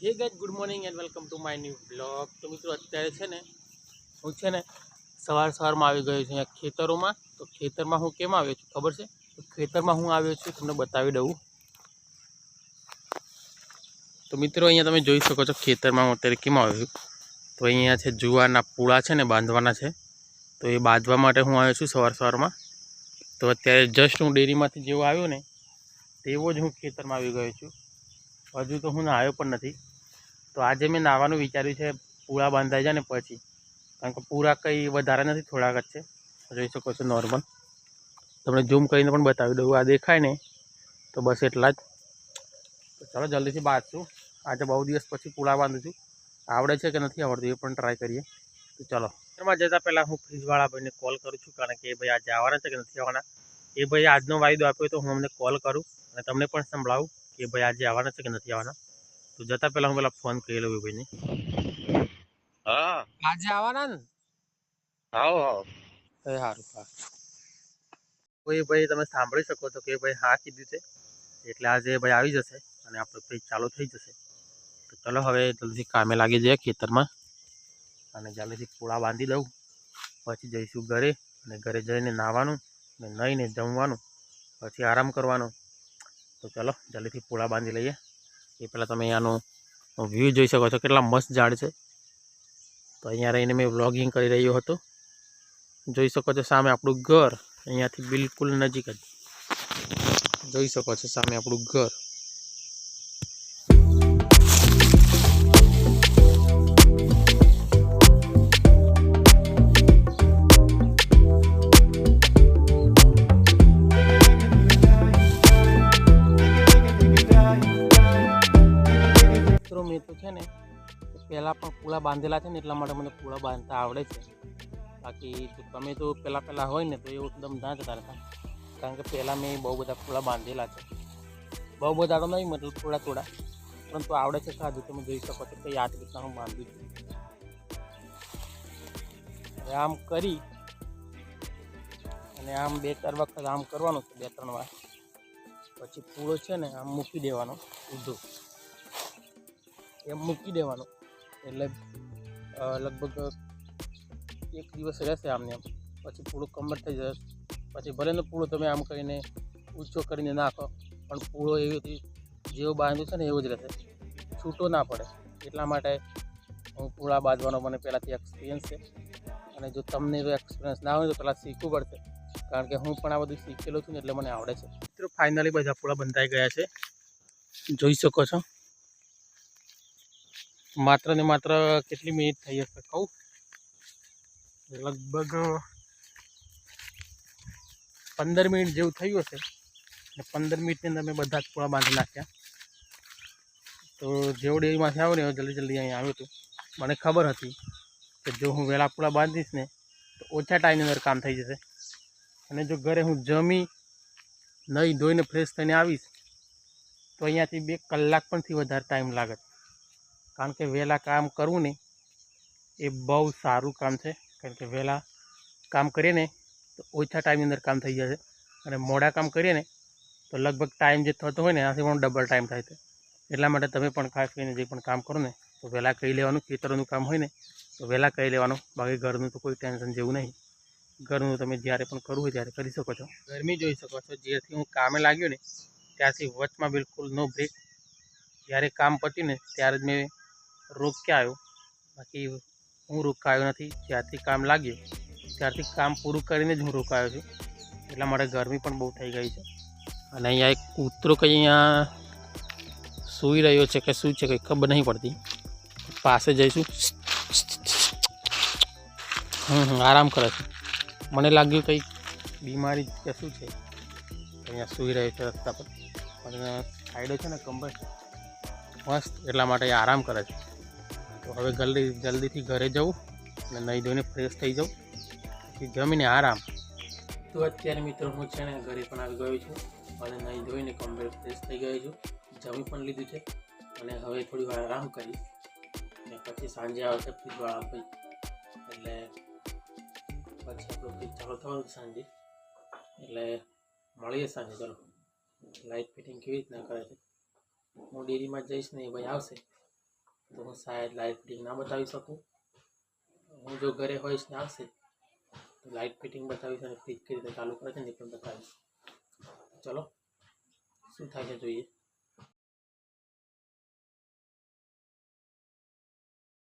Hey guys, good morning and welcome to my new blog. તો મિત્રો અત્યારે છે ને હું છે ને સવારમાં આવી ગયો છું અહીંયા ખેતરોમાં। તો ખેતરમાં હું કેમ આવ્યો છું ખબર છે? તો ખેતરમાં હું આવ્યો છું તમને બતાવી દઉં। તો મિત્રો અહીંયા તમે જોઈ શકો છો ખેતરમાં હું અત્યારે કેમ આવ્યો છું। તો અહીંયા છે જુવારના પૂળા છે ને બાંધવાના છે। તો એ બાંધવા માટે હું આવ્યો છું સવારમાં। તો અત્યારે જસ્ટ હું ડેરીમાંથી જેવો આવ્યો ને તેવો જ હું ખેતરમાં આવી ગયો છું। હજુ તો હું નાહ્યો પણ નથી। તો આજે મેં નાહવાનું વિચાર્યું છે પૂળા બાંધાઈ જાય ને પછી, કારણ કે પૂરા કંઈ વધારે નથી, થોડાક જ છે। જોઈ શકો છો નોર્મલ, તમને ઝૂમ કરીને પણ બતાવી દઉં। આ દેખાય ને તો બસ એટલા જ। તો ચાલો જલ્દીથી બાંધશું। આજે બહુ દિવસ પછી પૂળા બાંધું છું। આવડે છે કે નથી આવડતું એ પણ ટ્રાય કરીએ। તો ચાલો, એમાં જતાં પહેલાં હું ફ્રીજવાળા ભાઈને કોલ કરું છું, કારણ કે એ ભાઈ આજે આવવાના છે કે નથી આવવાના। એ ભાઈ આજનો વાયદો આપ્યો તો હું અમને કોલ કરું અને તમને પણ સંભળાવું કે ભાઈ આજે આવવાના છે કે નથી આવવાના। તો જતાં પહેલાં હું પેલા ફોન કરી લઉં એ ભાઈને। હા, આજે આવવાના ને? આવો આવો, એ સારું હા। કોઈ ભાઈ તમે સાંભળી શકો છો કે ભાઈ હા કીધું છે, એટલે આજે ભાઈ આવી જશે અને આપણો પેજ ચાલુ થઈ જશે। તો ચલો હવે જલ્દીથી કામે લાગી જઈએ ખેતરમાં અને જલ્દીથી પૂળા બાંધી દઉં, પછી જઈશું ઘરે અને ઘરે જઈને નાહવાનું અને નાહીને જમવાનું, પછી આરામ કરવાનો। તો ચલો જલ્દીથી પૂળા બાંધી લઈએ। એ પહેલાં તમે અહીંયાનો વ્યૂ જોઈ શકો છો, કેટલા મસ્ત ઝાડ છે। તો અહીંયા રહીને મેં વ્લોગિંગ કરી રહ્યો હતો। જોઈ શકો છો સામે આપણું ઘર, અહીંયાથી બિલકુલ નજીક જ જોઈ શકો છો સામે આપણું ઘર। મિત્રો મેં તો છે ને પહેલાં પણ પૂળા બાંધેલા છે ને, એટલા માટે મને પૂળા બાંધતા આવડે છે। બાકી તમે તો પહેલાં હોય ને તો એવું એકદમ ના જતા રહેતા, કારણ કે પહેલાં મેં બહુ બધા પૂળા બાંધેલા છે। બહુ બધા તો નહીં, મતલબ થોડા પરંતુ આવડે છે સાદું। તમે જોઈ શકો છો કે યાદ રીતના હું બાંધું છું। હવે આમ કરી અને આમ 2-4 વખત આમ કરવાનું છે, 2-3 વાર, પછી પૂળો છે ને આમ મૂકી દેવાનો ઊંધો, એમ મૂકી દેવાનો એટલે લગભગ 1 દિવસ રહેશે આમને એમ, પછી પૂળો કમ્પ્લીટ થઈ જશે। પછી ભલે ને પૂળો તમે આમ કરીને ઊંચો કરીને નાખો, પણ પૂળો એવી જેવો બાંધ્યું છે ને એવું જ રહેશે, છૂટો ના પડે। એટલા માટે હું પૂળા બાંધવાનો મને પહેલાંથી એક્સપિરિયન્સ છે। અને જો તમને જો એક્સપિરિયન્સ ના હોય તો પહેલાં શીખવું પડશે, કારણ કે હું પણ આ બધું શીખેલો છું ને એટલે મને આવડે છે। મિત્રો ફાઇનલી બધા પૂળા બંધાઈ ગયા છે, જોઈ શકો છો। માત્ર ને માત્ર કેટલી મિનિટ થઈ હશે કહું? લગભગ 15 મિનિટ જેવું થયું હશે, અને 15 મિનિટની અંદર મેં બધા જ પૂળા બાંધી નાખ્યા। તો જેવો ડેરીમાંથી આવ્યો ને એવો જલ્દી અહીંયા આવ્યો હતો। મને ખબર હતી કે જો હું વહેલા પૂળા બાંધીશ ને તો ઓછા ટાઈમની અંદર કામ થઈ જશે, અને જો ઘરે હું જમી નહીં ધોઈને ફ્રેશ થઈને આવીશ તો અહીંયાથી 2 કલાક પણથી વધારે ટાઈમ લાગે, કારણ કે વહેલા કામ કરવું ને એ બહુ સારું કામ છે। કારણ કે વહેલા કામ કરીએ ને તો ઓછા ટાઈમની અંદર કામ થઈ જશે, અને મોડા કામ કરીએ ને તો લગભગ ટાઈમ જે થતો હોય ને એનાથી પણ ડબલ ટાઈમ થાય છે। એટલા માટે તમે પણ ખાસ કરીને જે પણ કામ કરો ને તો વહેલા કરી લેવાનું। ખેતરોનું કામ હોય ને તો વહેલા કરી લેવાનું, બાકી ઘરનું તો કોઈ ટેન્શન જેવું નહીં। ઘરનું તમે જ્યારે પણ કરવું હોય ત્યારે કરી શકો છો। ગરમી જોઈ શકો છો, જેથી હું કામે લાગ્યો ને ત્યારથી વચમાં બિલકુલ નો બ્રેક। જ્યારે કામ પત્યું ને ત્યારે જ મેં રોકાયો, બાકી હું રોકાયો નથી। જ્યારથી કામ લાગ્યું ત્યારથી કામ પૂરું કરીને જ હું રોકાયો છું, એટલા માટે ગરમી પણ બહુ થઈ ગઈ છે। અને અહીંયા એક કૂતરો કંઈ અહીંયા સૂઈ રહ્યો છે કે શું છે કંઈ ખબર નહીં પડતી, પાસે જઈશું। આરામ કરે છે, મને લાગ્યું કંઈક બીમારી કે શું છે, અહીંયા સૂઈ રહ્યો છે રસ્તા પર, અને સાઈડો છે ને કંબળ મસ્ત, એટલા માટે આરામ કરે છે। તો હવે જલ્દીથી ઘરે જવું અને નહીં ધોઈને ફ્રેશ થઈ જાઉં, પછી જમીને આરામ। તો અત્યારે મિત્રો હું છે ને ઘરે પણ આવી ગયો છું, અને નહીં ધોઈને કમ્પ્લીટ ફ્રેશ થઈ ગયો છું, જમી પણ લીધું છે, અને હવે થોડી વાર આરામ કરીશ, અને પછી સાંજે આવશે ફ્રીજવાળા ભાઈ, એટલે પછી આપણું ફ્રીજ ચાલુ થવાનું સાંજે, એટલે મળીએ સાંજે। ચલો, લાઇટ ફિટિંગ કેવી રીતના કરે છે, હું ડેરીમાં જઈશ ને એ ભાઈ આવશે તો હું શાયદ લાઇટ ફિટિંગ ના બતાવી શકું. હું જો ઘરે હોઈશ ને આવશે તો લાઇટ ફિટિંગ બતાવીશ અને ફ્રીજ કઈ રીતે ચાલુ કરે છે ને એ પણ બતાવીશ. ચલો શું થાય છે જોઈએ.